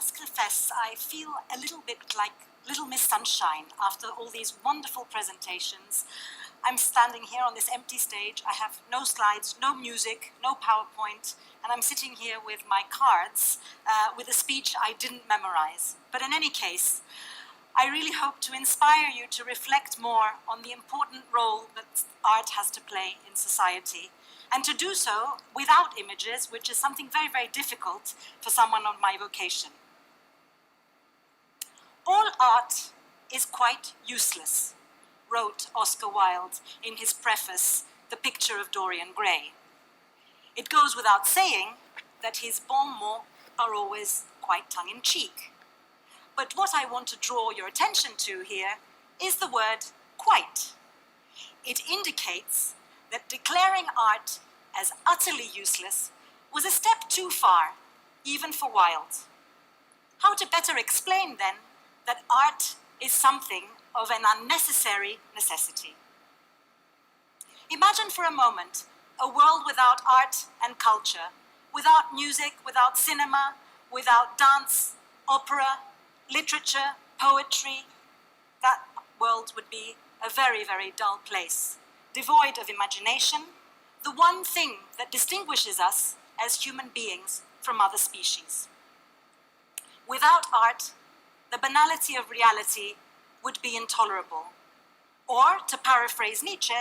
must confess I feel a little bit like Little Miss Sunshine after all these wonderful presentations. I'm standing here on this empty stage. I have no slides, no music, no PowerPoint, and I'm sitting here with my cards with a speech I didn't memorize. But in any case, I really hope to inspire you to reflect more on the important role that art has to play in society, and to do so without images, which is something very, very difficult for someone of my vocation. All art is quite useless, wrote Oscar Wilde in his preface, The Picture of Dorian Gray. It goes without saying that his bon mots are always quite tongue-in-cheek. But what I want to draw your attention to here is the word quite. It indicates that declaring art as utterly useless was a step too far, even for Wilde. How to better explain, then, that art is something of an unnecessary necessity? Imagine for a moment a world without art and culture, without music, without cinema, without dance, opera, literature, poetry. That world would be a very, very dull place, devoid of imagination, the one thing that distinguishes us as human beings from other species. Without art, the banality of reality would be intolerable. Or, to paraphrase Nietzsche,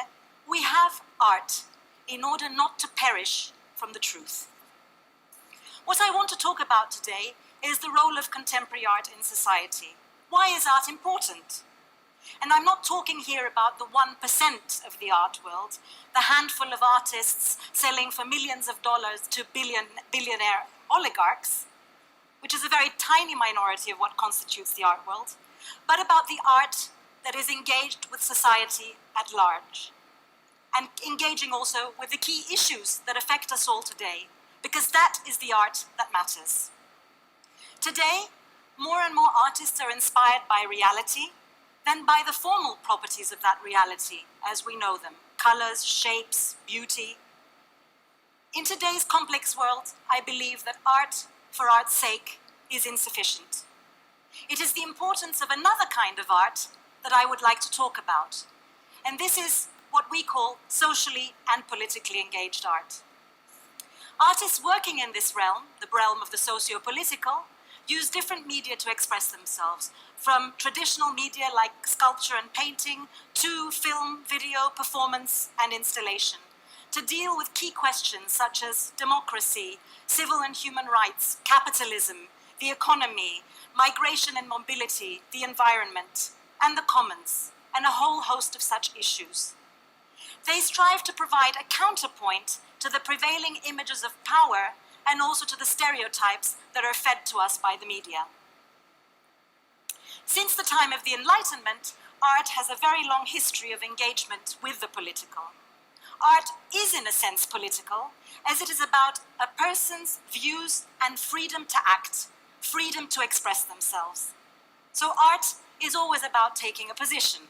we have art in order not to perish from the truth. What I want to talk about today is the role of contemporary art in society. Why is art important? And I'm not talking here about the 1% of the art world, the handful of artists selling for millions of dollars to billionaire oligarchs, which is a very tiny minority of what constitutes the art world, but about the art that is engaged with society at large, and engaging also with the key issues that affect us all today, because that is the art that matters. Today, more and more artists are inspired by reality than by the formal properties of that reality as we know them: colors, shapes, beauty. In today's complex world, I believe that art, for art's sake, is insufficient. It is the importance of another kind of art that I would like to talk about, and this is what we call socially and politically engaged art. Artists working in this realm, the realm of the socio-political, use different media to express themselves, from traditional media like sculpture and painting to film, video, performance, and installation, to deal with key questions such as democracy, civil and human rights, capitalism, the economy, migration and mobility, the environment, and the commons, and a whole host of such issues. They strive to provide a counterpoint to the prevailing images of power and also to the stereotypes that are fed to us by the media. Since the time of the Enlightenment, art has a very long history of engagement with the political. Art is, in a sense, political, as it is about a person's views and freedom to act, freedom to express themselves. So art is always about taking a position.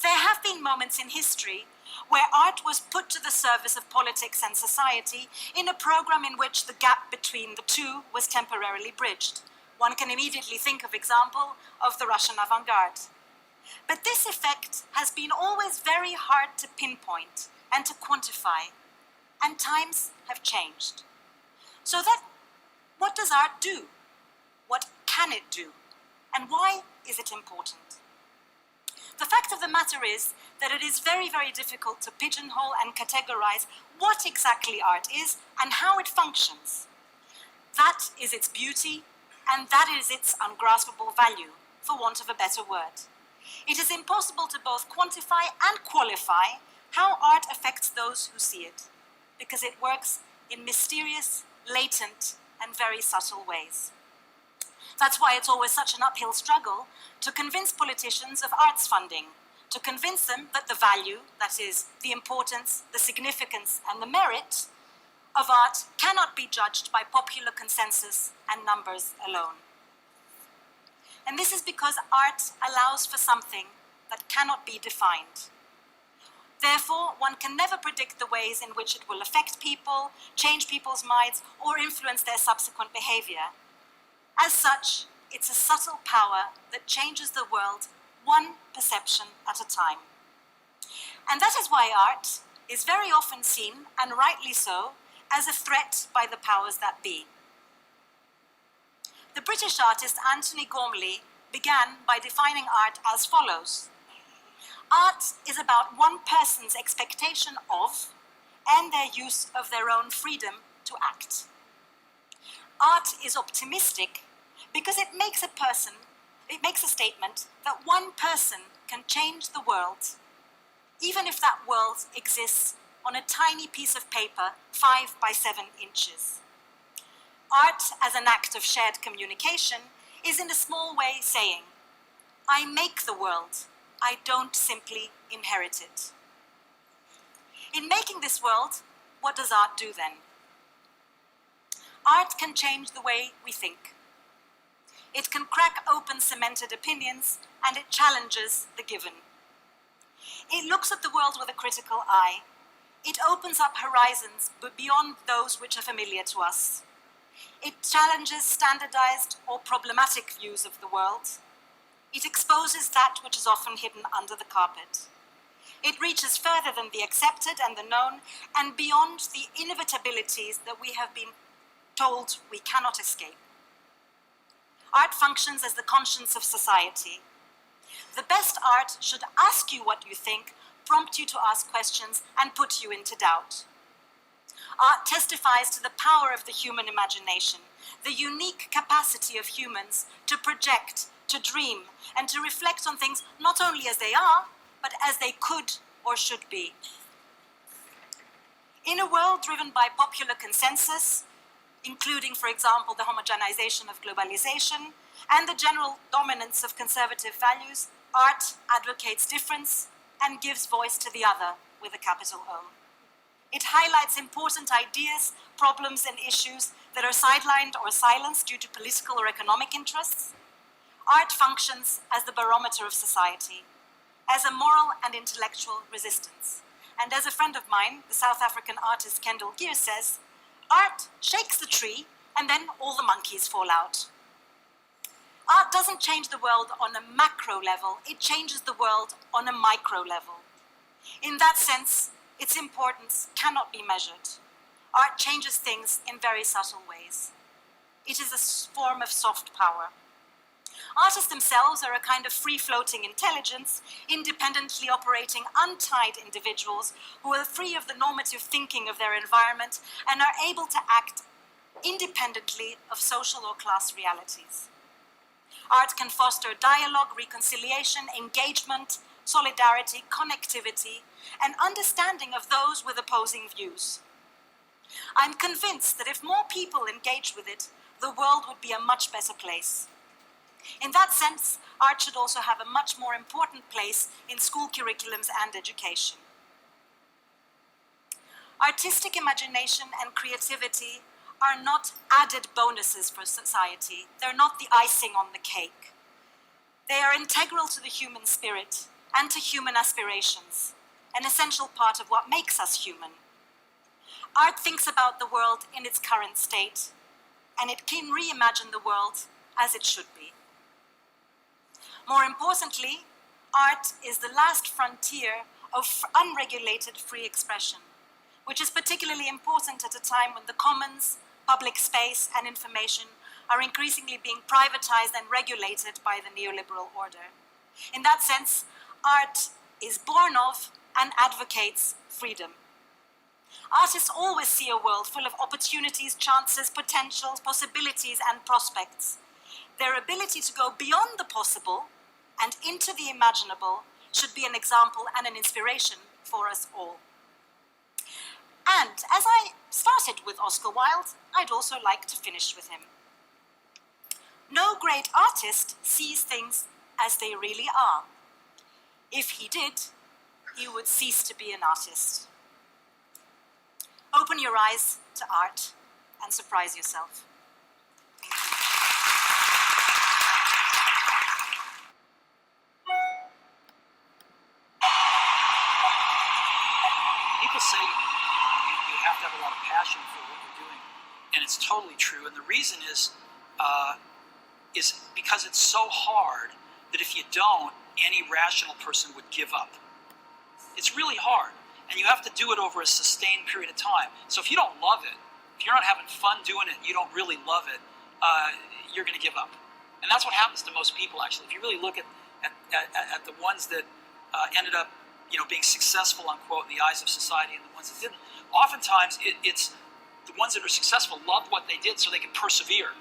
There have been moments in history where art was put to the service of politics and society in a program in which the gap between the two was temporarily bridged. One can immediately think of example of the Russian avant-garde. But this effect has been always very hard to pinpoint and to quantify, and times have changed. So that, what does art do? What can it do? And why is it important? The fact of the matter is that it is very, very difficult to pigeonhole and categorize what exactly art is and how it functions. That is its beauty, and that is its ungraspable value, for want of a better word. It is impossible to both quantify and qualify how art affects those who see it, because it works in mysterious, latent, and very subtle ways. That's why it's always such an uphill struggle to convince politicians of arts funding, to convince them that the value, that is, the importance, the significance, and the merit of art cannot be judged by popular consensus and numbers alone. And this is because art allows for something that cannot be defined. Therefore, one can never predict the ways in which it will affect people, change people's minds, or influence their subsequent behavior. As such, it's a subtle power that changes the world one perception at a time. And that is why art is very often seen, and rightly so, as a threat by the powers that be. The British artist Anthony Gormley began by defining art as follows. Art is about one person's expectation of and their use of their own freedom to act. Art is optimistic because it makes a statement that one person can change the world, even if that world exists on a tiny piece of paper 5 by 7 inches. Art, as an act of shared communication, is in a small way saying, I make the world, I don't simply inherit it. In making this world, what does art do then? Art can change the way we think. It can crack open cemented opinions, and it challenges the given. It looks at the world with a critical eye. It opens up horizons beyond those which are familiar to us. It challenges standardized or problematic views of the world. It exposes that which is often hidden under the carpet. It reaches further than the accepted and the known, and beyond the inevitabilities that we have been told we cannot escape. Art functions as the conscience of society. The best art should ask you what you think, prompt you to ask questions, and put you into doubt. Art testifies to the power of the human imagination, the unique capacity of humans to project, to dream, and to reflect on things not only as they are, but as they could or should be. In a world driven by popular consensus, including, for example, the homogenization of globalization and the general dominance of conservative values, art advocates difference and gives voice to the other with a capital O. It highlights important ideas, problems, and issues that are sidelined or silenced due to political or economic interests. Art functions as the barometer of society, as a moral and intellectual resistance. And as a friend of mine, the South African artist Kendall Geer says, art shakes the tree and then all the monkeys fall out. Art doesn't change the world on a macro level, it changes the world on a micro level. In that sense, its importance cannot be measured. Art changes things in very subtle ways. It is a form of soft power. Artists themselves are a kind of free-floating intelligence, independently operating, untied individuals who are free of the normative thinking of their environment and are able to act independently of social or class realities. Art can foster dialogue, reconciliation, engagement, solidarity, connectivity, and understanding of those with opposing views. I'm convinced that if more people engage with it, the world would be a much better place. In that sense, art should also have a much more important place in school curriculums and education. Artistic imagination and creativity are not added bonuses for society. They're not the icing on the cake. They are integral to the human spirit and to human aspirations, an essential part of what makes us human. Art thinks about the world in its current state, and it can reimagine the world as it should be. More importantly, art is the last frontier of unregulated free expression, which is particularly important at a time when the commons, public space, and information are increasingly being privatized and regulated by the neoliberal order. In that sense, art is born of and advocates freedom. Artists always see a world full of opportunities, chances, potentials, possibilities, and prospects. Their ability to go beyond the possible and into the imaginable should be an example and an inspiration for us all. And as I started with Oscar Wilde, I'd also like to finish with him. No great artist sees things as they really are. If he did, he would cease to be an artist. Open your eyes to art and surprise yourself. People say you have to have a lot of passion for what you're doing, and it's totally true. And the reason is is because it's so hard that if you don't, any rational person would give up. It's really hard, and you have to do it over a sustained period of time. So if you don't love it, if you're not having fun doing it, and you don't really love it, you're going to give up. And that's what happens to most people, actually. If you really look at the ones that ended up, being successful, unquote, in the eyes of society, and the ones that didn't, oftentimes it's the ones that are successful loved what they did so they could persevere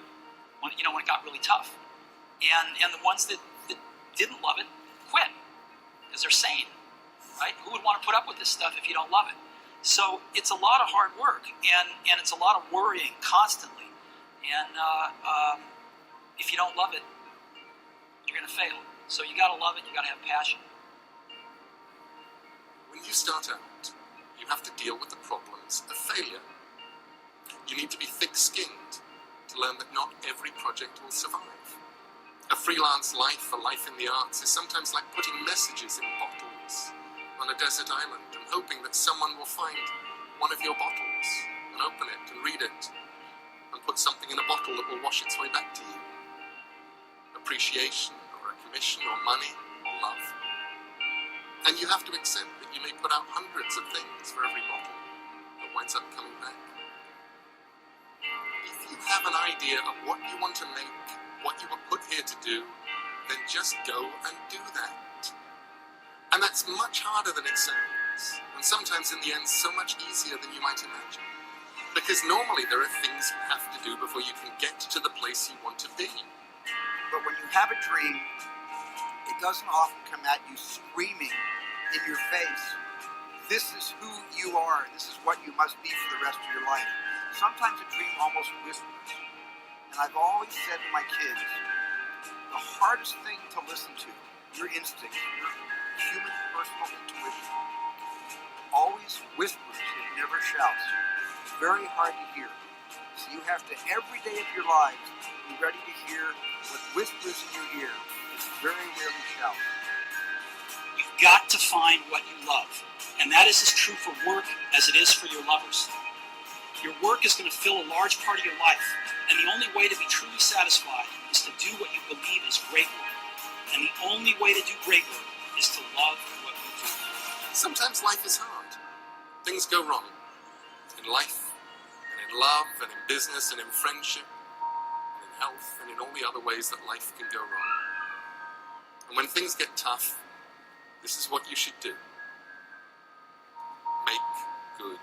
when it got really tough. And the ones that didn't love it quit because they're sane, right? Who would want to put up with this stuff if you don't love it? So it's a lot of hard work, and it's a lot of worrying constantly. And if you don't love it, you're going to fail. So you got to love it. You got to have passion. When you start out, you have to deal with the problems of failure. You need to be thick-skinned to learn that not every project will survive. A freelance life, a life in the arts, is sometimes like putting messages in bottles on a desert island and hoping that someone will find one of your bottles and open it and read it and put something in a bottle that will wash its way back to you. Appreciation, or a commission, or money, or love. And you have to accept that you may put out hundreds of things for every bottle that winds up coming back. If you have an idea of what you want to make, what you were put here to do, then just go and do that. And that's much harder than it sounds, and sometimes in the end so much easier than you might imagine. Because normally there are things you have to do before you can get to the place you want to be. But when you have a dream, it doesn't often come at you screaming in your face, this is who you are, this is what you must be for the rest of your life. Sometimes a dream almost whispers. And I've always said to my kids, the hardest thing to listen to, your instinct, your human personal intuition, always whispers, it never shouts. It's very hard to hear. So you have to, every day of your lives, be ready to hear what whispers in your ear. It's very rarely shouts. You've got to find what you love. And that is as true for work as it is for your lovers. Your work is going to fill a large part of your life. And the only way to be truly satisfied is to do what you believe is great work. And the only way to do great work is to love what you do. Sometimes life is hard. Things go wrong. In life, and in love, and in business, and in friendship, and in health, and in all the other ways that life can go wrong. And when things get tough, this is what you should do. Make good